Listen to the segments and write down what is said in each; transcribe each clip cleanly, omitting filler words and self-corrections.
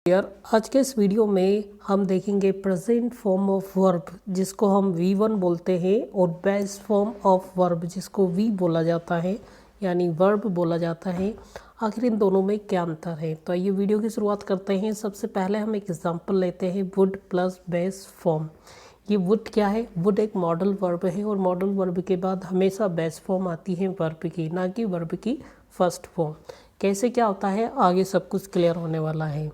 यार आज के इस वीडियो में हम देखेंगे प्रेजेंट फॉर्म ऑफ वर्ब जिसको हम V1 बोलते हैं और बेस फॉर्म ऑफ वर्ब जिसको V बोला जाता है यानी वर्ब बोला जाता है। आखिर इन दोनों में क्या अंतर है, तो ये वीडियो की शुरुआत करते हैं। सबसे पहले हम एक एग्जांपल लेते हैं वुड प्लस बेस फॉर्म। ये वुड क्या है? वुड एक मॉडल वर्ब है और मॉडल वर्ब के बाद हमेशा बेस फॉर्म आती है वर्ब की, ना कि वर्ब की फर्स्ट फॉर्म। कैसे क्या होता है आगे सब कुछ क्लियर होने वाला है।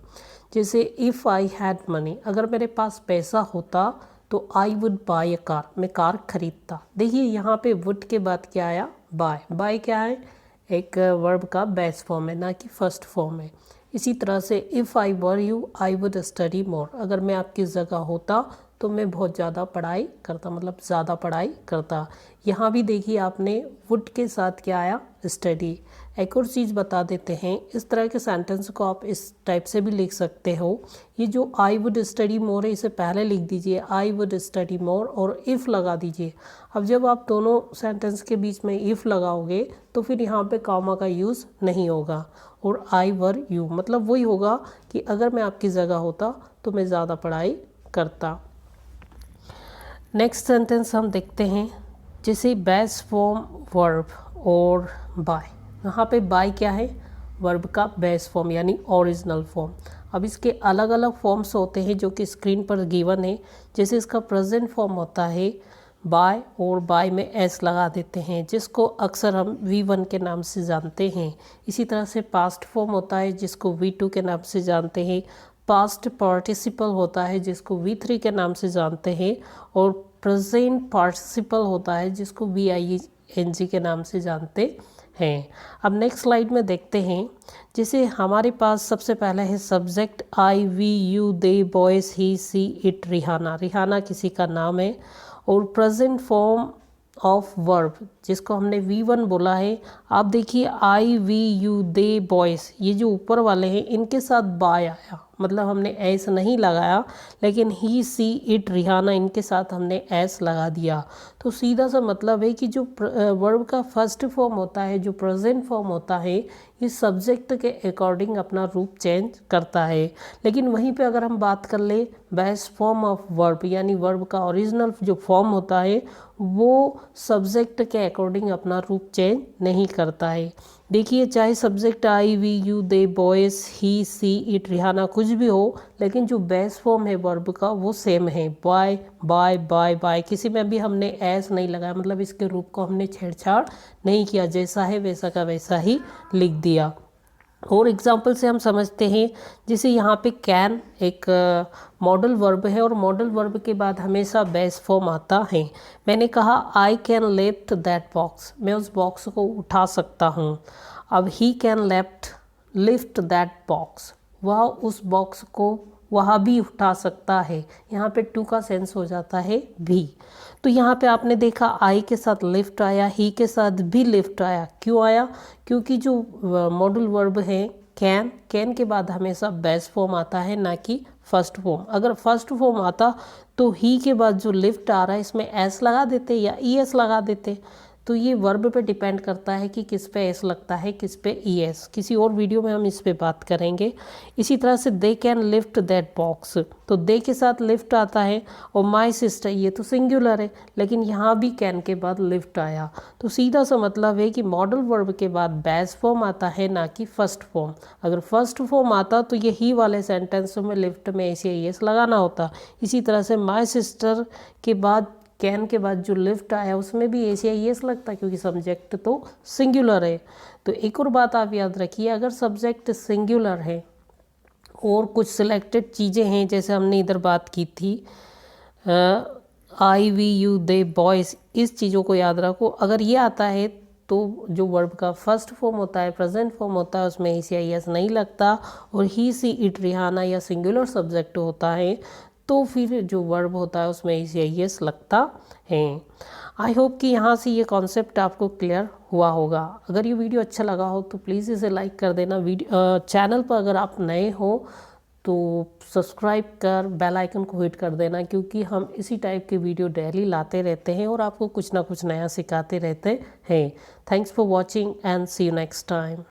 जैसे इफ़ आई हैड मनी, अगर मेरे पास पैसा होता तो I would buy a car, मैं कार खरीदता। देखिए यहाँ पे वुड के बाद क्या आया? बाय। बाय क्या है? एक वर्ब का बेस फॉर्म है, ना कि फर्स्ट फॉर्म है। इसी तरह से if I were you I would study more, अगर मैं आपकी जगह होता तो मैं बहुत ज़्यादा पढ़ाई करता, मतलब ज़्यादा पढ़ाई करता। यहाँ भी देखिए आपने वुड के साथ क्या आया? स्टडी। एक और चीज़ बता देते हैं, इस तरह के सेंटेंस को आप इस टाइप से भी लिख सकते हो। ये जो आई वुड स्टडी मोर है इसे पहले लिख दीजिए आई वुड स्टडी मोर और इफ़ लगा दीजिए। अब जब आप दोनों सेंटेंस के बीच में इफ़ लगाओगे तो फिर यहाँ पे कॉमा का यूज़ नहीं होगा। और आई वर यू मतलब वही होगा कि अगर मैं आपकी जगह होता तो मैं ज़्यादा पढ़ाई करता। नेक्स्ट सेंटेंस हम देखते हैं, जैसे बेस फॉर्म वर्ब और बाय। यहाँ पे बाय क्या है? वर्ब का बेस फॉर्म यानी ओरिजिनल फॉर्म। अब इसके अलग अलग फॉर्म्स होते हैं जो कि स्क्रीन पर गिवन है। जैसे इसका प्रेजेंट फॉर्म होता है बाय और बाय में एस लगा देते हैं, जिसको अक्सर हम V1 के नाम से जानते हैं। इसी तरह से पास्ट फॉर्म होता है जिसको V2 के नाम से जानते हैं। पास्ट पार्टिसिपल होता है जिसको V3 के नाम से जानते हैं। और प्रेजेंट पार्टिसिपल होता है जिसको VING के नाम से जानते हैं। अब नेक्स्ट स्लाइड में देखते हैं, जैसे हमारे पास सबसे पहले है subject I we you they boys he she it Rihanna. Rihanna किसी का नाम है। और प्रेजेंट फॉर्म ऑफ वर्ब जिसको हमने V1 बोला है। आप देखिए आई वी यू दे बॉयज़, ये जो ऊपर वाले हैं इनके साथ बाय आया, मतलब हमने एस नहीं लगाया, लेकिन ही सी इट रिहाना इनके साथ हमने एस लगा दिया। तो सीधा सा मतलब है कि जो वर्ब का फर्स्ट फॉर्म होता है, जो प्रेजेंट फॉर्म होता है, ये सब्जेक्ट के अकॉर्डिंग अपना रूप चेंज करता है। लेकिन वहीं पे अगर हम बात कर ले बेस फॉर्म ऑफ वर्ब यानी वर्ब का ओरिजिनल जो फॉर्म होता है वो सब्जेक्ट के अकॉर्डिंग अपना रूप चेंज नहीं करता है। देखिए चाहे subject I we you they boys he she it Rihanna कुछ भी हो, लेकिन जो बेस फॉर्म है वर्ब का वो सेम है, बाय बाय बाय बाय। किसी में भी हमने एस नहीं लगाया, मतलब इसके रूप को हमने छेड़छाड़ नहीं किया, जैसा है वैसा का वैसा ही लिख दिया। और एग्जाम्पल से हम समझते हैं, जैसे यहाँ पे कैन एक मॉडल वर्ब है और मॉडल वर्ब के बाद हमेशा बेस फॉर्म आता है। मैंने कहा I can lift that box, मैं उस बॉक्स को उठा सकता हूँ। अब he can lift that box, वह उस बॉक्स को वह भी उठा सकता है। यहाँ पे टू का सेंस हो जाता है भी। तो यहाँ पे आपने देखा आई के साथ लिफ्ट आया, ही के साथ भी लिफ्ट आया। क्यों आया? क्योंकि जो मॉडल वर्ब है कैन, कैन के बाद हमेशा बेस फॉर्म आता है, ना कि फर्स्ट फॉर्म। अगर फर्स्ट फॉर्म आता तो ही के बाद जो लिफ्ट आ रहा है इसमें एस लगा देते या ES लगा देते। तो ये वर्ब पे डिपेंड करता है कि किस पे एस लगता है किस पे ES। किसी और वीडियो में हम इस पे बात करेंगे। इसी तरह से they can lift that box, तो दे के साथ लिफ्ट आता है। और माई सिस्टर ये तो सिंगुलर है, लेकिन यहाँ भी कैन के बाद लिफ्ट आया। तो सीधा सा मतलब है कि मॉडल वर्ब के बाद बेस फॉर्म आता है, ना कि फर्स्ट फॉर्म। अगर फर्स्ट फॉर्म आता तो ये ही वाले सेंटेंस में लिफ्ट में एस या ES लगाना होता। इसी तरह से माई सिस्टर के बाद कैन के बाद जो लिफ्ट आया उसमें भी एस या ES लगता, क्योंकि सब्जेक्ट तो सिंगुलर है। तो एक और बात आप याद रखिए, अगर सब्जेक्ट सिंगुलर है और कुछ सिलेक्टेड चीज़ें हैं, जैसे हमने इधर बात की थी आई वी यू दे बॉयज़, इस चीज़ों को याद रखो। अगर ये आता है तो जो वर्ब का फर्स्ट फॉर्म होता है, प्रेजेंट फॉर्म होता है, उसमें एस या ES नहीं लगता। और ही सी इट रिहाना या सिंगुलर सब्जेक्ट होता है तो फिर जो वर्ब होता है उसमें एस या ES लगता है। आई होप कि यहाँ से ये कॉन्सेप्ट आपको क्लियर हुआ होगा। अगर ये वीडियो अच्छा लगा हो तो प्लीज़ इसे लाइक कर देना। चैनल पर अगर आप नए हो तो सब्सक्राइब कर बेल आइकन को हिट कर देना, क्योंकि हम इसी टाइप के वीडियो डेली लाते रहते हैं और आपको कुछ ना कुछ नया सिखाते रहते हैं। Thanks for watching and see you next time.